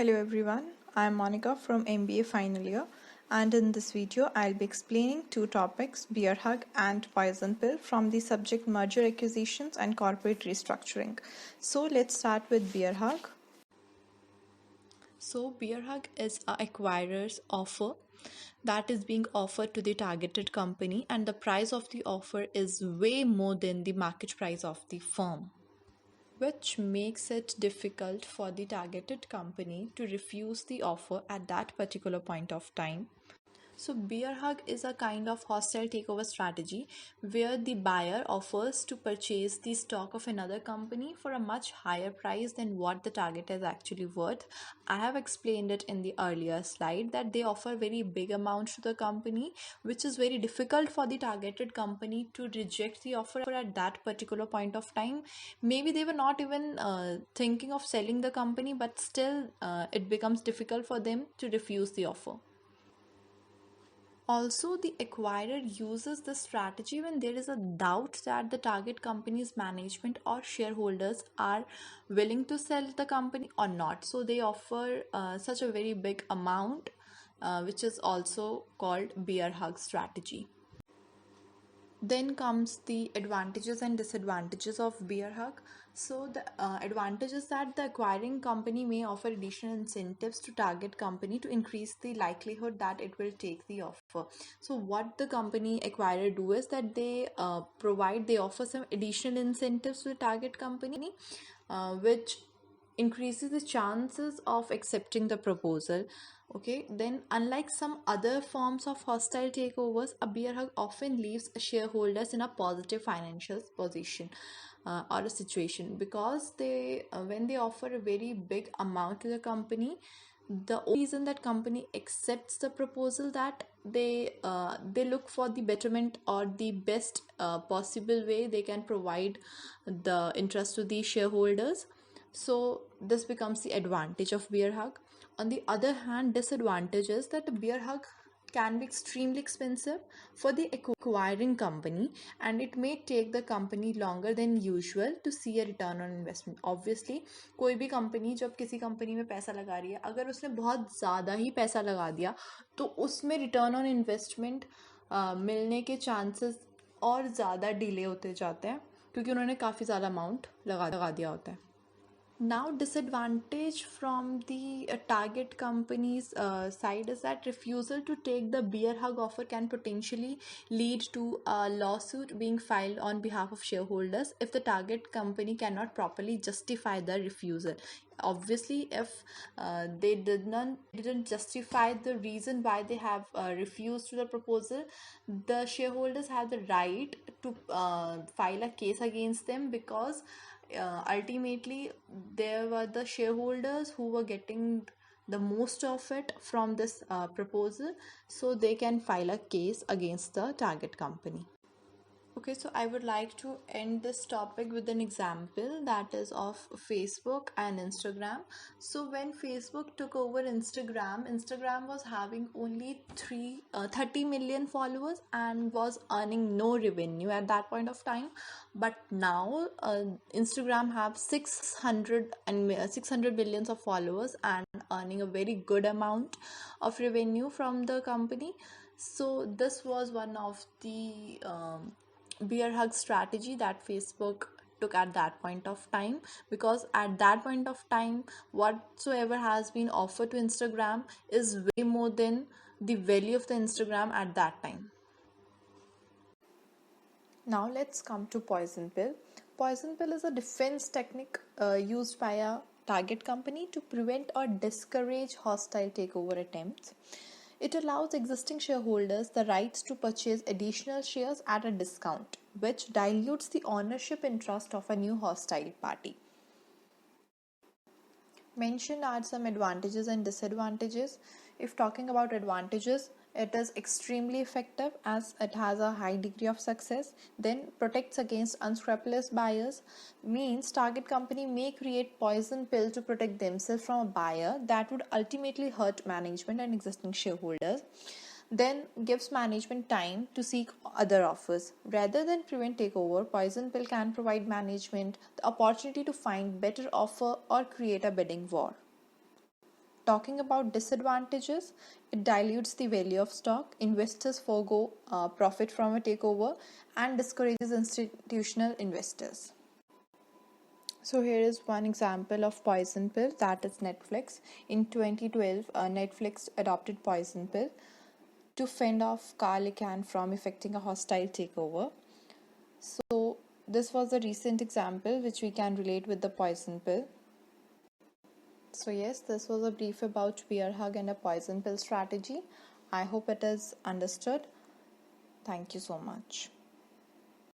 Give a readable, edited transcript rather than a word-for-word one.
Hello everyone, I am Monica from MBA final year, and in this video I'll be explaining two topics, bear hug and poison pill, from the subject merger acquisitions and corporate restructuring. So let's start with bear hug. So bear hug is a acquirer's offer that is being offered to the targeted company, and the price of the offer is way more than the market price of the firm, which makes it difficult for the targeted company to refuse the offer at that particular point of time. So, bear hug is a kind of hostile takeover strategy where the buyer offers to purchase the stock of another company for a much higher price than what the target is actually worth. I have explained it in the earlier slide that they offer very big amounts to the company, which is very difficult for the targeted company to reject the offer at that particular point of time. Maybe they were not even thinking of selling the company, but still it becomes difficult for them to refuse the offer. Also, the acquirer uses this strategy when there is a doubt that the target company's management or shareholders are willing to sell the company or not. So, they offer such a very big amount, which is also called bear hug strategy. Then comes the advantages and disadvantages of bear hug. So the advantage is that the acquiring company may offer additional incentives to target company to increase the likelihood that it will take the offer. So what the company acquirer do is that they offer some additional incentives to the target company, which increases the chances of accepting the proposal. Okay, then unlike some other forms of hostile takeovers, a bear hug often leaves shareholders in a positive financial position or a situation, because they when they offer a very big amount to the company, the only reason that company accepts the proposal that they look for the betterment or the best possible way they can provide the interest to the shareholders. So this becomes the advantage of bear hug. On the other hand, disadvantage is that a bear hug can be extremely expensive for the acquiring company, and it may take the company longer than usual to see a return on investment. Obviously, कोई भी company जब किसी company में पैसा लगा रही है, अगर उसने बहुत ज़्यादा ही पैसा लगा दिया तो उसमें रिटर्न ऑन इन्वेस्टमेंट मिलने के चांसेस और ज़्यादा डिले होते जाते हैं, क्योंकि उन्होंने काफ़ी ज़्यादा अमाउंट लगा दिया होता है. Now, disadvantage from the target company's side is that refusal to take the bear hug offer can potentially lead to a lawsuit being filed on behalf of shareholders if the target company cannot properly justify the refusal. Obviously, if they didn't justify the reason why they have refused to the proposal, the shareholders have the right to file a case against them, because ultimately there were the shareholders who were getting the most of it from this proposal, so they can file a case against the target company. Okay, so I would like to end this topic with an example that is of Facebook and Instagram. So when Facebook took over Instagram, Instagram was having only 30 million followers and was earning no revenue at that point of time. But now Instagram have 600 billions of followers and earning a very good amount of revenue from the company. So this was one of the bear hug strategy that Facebook took at that point of time, because at that point of time whatsoever has been offered to Instagram is way more than the value of the Instagram at that time. Now let's come to poison pill. Poison pill is a defense technique used by a target company to prevent or discourage hostile takeover attempts. It allows existing shareholders the rights to purchase additional shares at a discount, which dilutes the ownership interest of a new hostile party. Mentioned are some advantages and disadvantages. If talking about advantages, it is extremely effective as it has a high degree of success. Then protects against unscrupulous buyers, means target company may create poison pill to protect themselves from a buyer that would ultimately hurt management and existing shareholders. Then gives management time to seek other offers. Rather than prevent takeover, poison pill can provide management the opportunity to find better offer or create a bidding war. Talking about disadvantages, it dilutes the value of stock, investors forego profit from a takeover, and discourages institutional investors. So here is one example of poison pill, that is Netflix. In 2012, Netflix adopted poison pill to fend off Carl Icahn from effecting a hostile takeover. So this was a recent example which we can relate with the poison pill. So yes, this was a brief about bear hug and a poison pill strategy. I hope it is understood. Thank you so much.